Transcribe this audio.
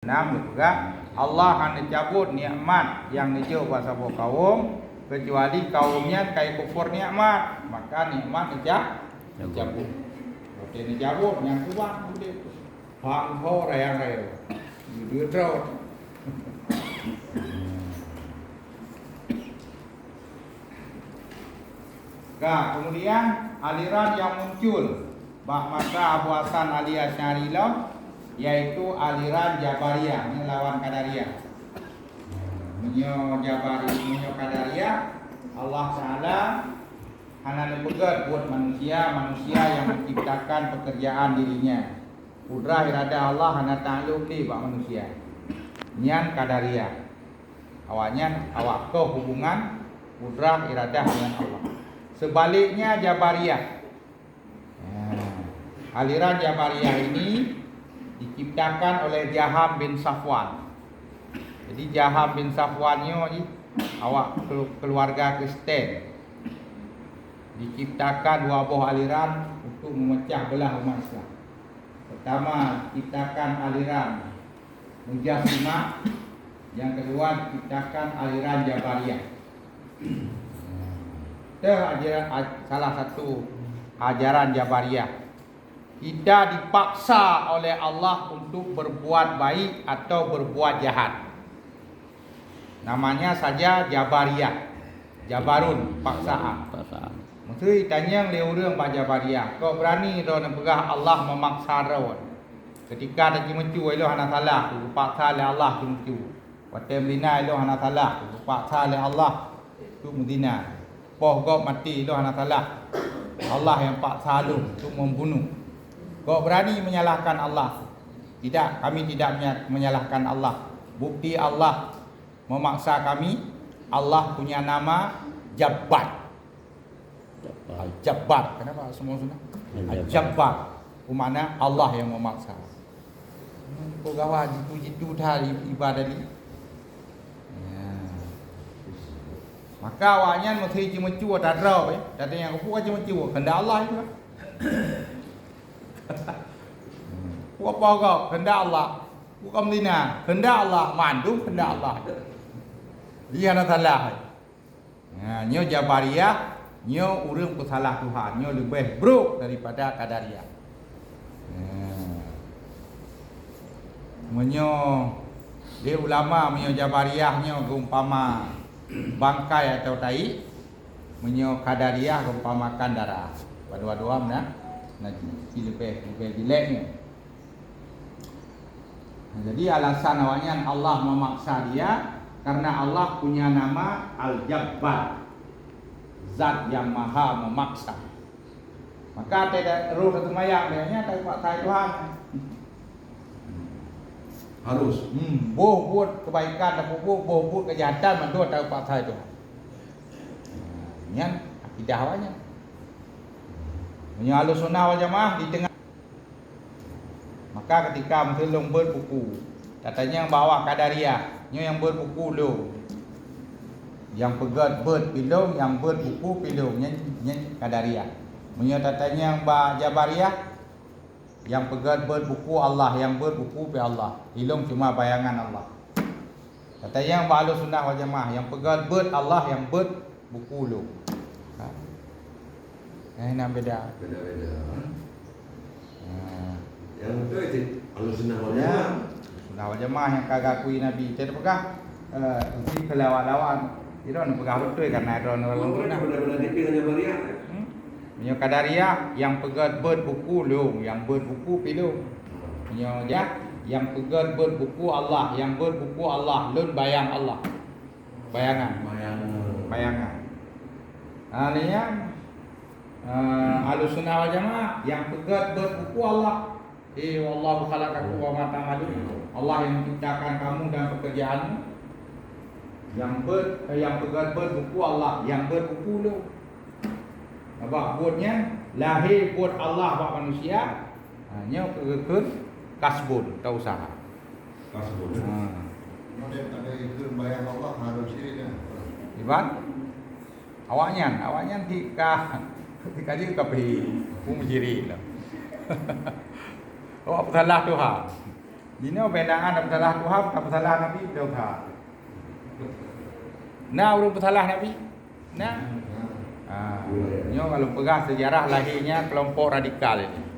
Enam juga Allah hanya cabut nikmat yang dijo kuasa kaum kecuali kaumnya kai kufur nikmat, maka nikmat dicabut. Oke dicabut yang kuat udah hang ho raya dia terus. Nah, kemudian aliran yang muncul masa Abu Hasan Ali Asy'ari yaitu aliran Jabariyah, ini lawan Qadariyah. Menyo Qadariyah, Allah Taala hanya pegat buat manusia yang menciptakan pekerjaan dirinya. Kudrah iradah Allah hanya takluk di bak manusia. Nyan Qadariyah. Awalnya awak ke hubungan kudrah iradah dengan Allah. Sebaliknya Jabariyah. Aliran Jabariyah ini diciptakan oleh Jaham bin Safwan. Jadi Jaham bin Safwannya ni awak keluarga Kristen. Diciptakan dua buah aliran untuk memecah belah umat Islam. Pertama, diciptakan aliran Mujassimah, yang kedua diciptakan aliran Jabariyah. Itu salah satu ajaran Jabariyah. Kita dipaksa oleh Allah untuk berbuat baik atau berbuat jahat. Namanya saja Jabariyah. Jabarun, paksaan. Maksudnya tanya leureung Pak Jabariyah. Kau berani ro nak pegah Allah memaksa ro. Ketika ada cimencu elo hana salah, paksa oleh Allah cimencu. Watem lina elo hana salah, paksa oleh Allah tu mudina. Poh gop mati elo hana salah. Allah yang paksa lu untuk membunuh. Kau berani menyalahkan Allah? Tidak, kami tidak menyalahkan Allah. Bukti Allah memaksa kami. Allah punya nama Jabbar. Jabbar. Kenapa semua sunnah? Jabbar. Bermakna Allah yang memaksa. Kau gawat jitu dah ibadah ni. Maka awaknya mesti cuma tak draw Tadi yang aku cuma kehendak Allah itu. Apa kau kehendak Allah? Bukan lina, kehendak Allah, mandu kehendak Allah. Dia nak salah. Nyo Jabariyah, nyo urang bersalah Tuhan, nyo lebih buruk daripada Qadariyah. Menyo dia ulama menyo Jabariyah nyo umpama bangkai atau tai, menyo Qadariyah umpamakan darah. Dua-dua mana? Nanti lebih jeleknya. Jadi alasan awalnya Allah memaksa dia karena Allah punya nama Al-Jabbar, Zat yang Maha memaksa. Maka tidak roh satu mayak dia tak paksa Tuhan. Harus buat kebaikan dan buat kejahatan menurut tak paksa Tuhan. Ini akidah awalnya. Menyalur sunnah wal jamaah di tengah. Maka ketika mengelung berbuku, katanya yang bawa Qadariyah, yang berbuku lo, yang pegat pilung, yang berbuku pilung, yang Qadariyah. Katanya yang bawa Jabariyah, yang pegat berbuku Allah, yang berbuku pi Allah, pilung cuma bayangan Allah. Katanya yang bawa sunnah wal jamaah, yang pegat Allah, yang berbuku lo. Nak beda. Yang itu Ahlussunnah wal Jamaah. Sunnah wal Jamaah yang kagak akui Nabi. Tidak pegah uji kelawat-lawan. Itu nak pegah betul karena ada orang sunnah. Benar-benar dipilih Jabariyah. Punya Qadariyah yang pegat berbuku lu, yang berbuku pilu. Punya dia yang pegat berbuku Allah, yang berbuku Allah, lun bayang Allah. Bayangan. Ini yang Ahlussunnah wal Jamaah yang pegat berbuku Allah. Wallahu khalaqakum wa ma ta'malun. Allah yang menciptakan kamu dan pekerjaanmu. Yang pegat berbuku Allah, yang berbuku lu. Apa buatnya lahir buat Allah buat manusia. Hanya ke kasbun, tak usaha. Kasbun. Model ada itu bayang Allah harus ini. Iban awaknya ketika dia kapi umjiri lah. Awak salah Tuhan. Ini benangan dan salah Tuhan, tak salah Nabi, dah tak. Nah, urut salah Nabi. Nah. Nyo kalau pegang sejarah lahirnya kelompok radikal ini.